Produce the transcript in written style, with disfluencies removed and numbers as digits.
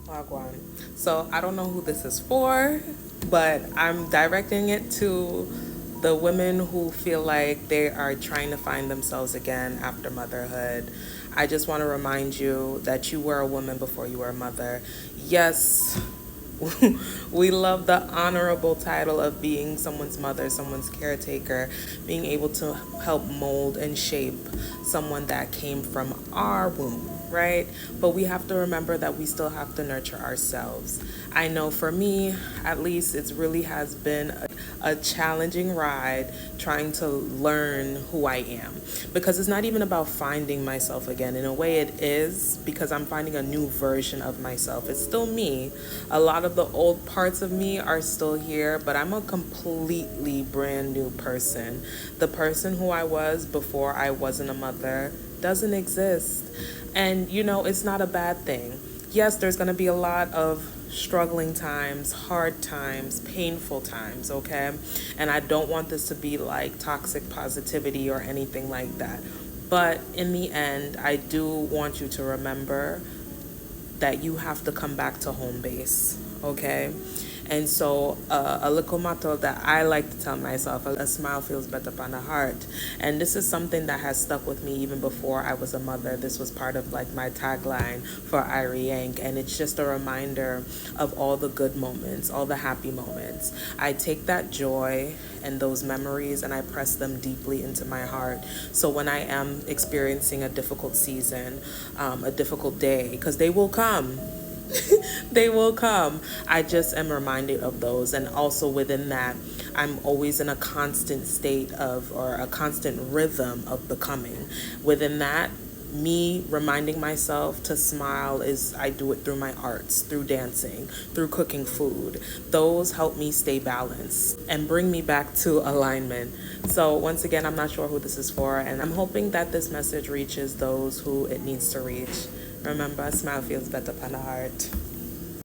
Wagwan. So I don't know who this is for, but I'm directing it to the women who feel like they are trying to find themselves again after motherhood. I just want to remind you that you were a woman before you were a mother. Yes, we love the honorable title of being someone's mother, someone's caretaker, being able to help mold and shape someone that came from our womb, right? But we have to remember that we still have to nurture ourselves. I know for me, at least, it really has been a challenging ride trying to learn who I am. Because it's not even about finding myself again. In a way, it is because I'm finding a new version of myself. It's still me. A lot of the old parts of me are still here, but I'm a completely brand new person. The person who I was before I wasn't a mother doesn't exist. And, it's not a bad thing. Yes, there's going to be a lot of struggling times, hard times, painful times, okay? And I don't want this to be like toxic positivity or anything like that. But in the end, I do want you to remember that you have to come back to home base, okay? And so, a little motto that I like to tell myself: a smile feels better upon the heart. And this is something that has stuck with me even before I was a mother. This was part of like my tagline for Irie Yank, and it's just a reminder of all the good moments, all the happy moments. I take that joy and those memories and I press them deeply into my heart. So when I am experiencing a difficult season, a difficult day, because they will come, they will come. I just am reminded of those. And also within that, I'm always in a constant state of, or a constant rhythm of becoming. Within that, me reminding myself to smile is I do it through my arts, through dancing, through cooking food. Those help me stay balanced and bring me back to alignment. So once again, I'm not sure who this is for, and I'm hoping that this message reaches those who it needs to reach. Remember, a smile feels better upon the heart.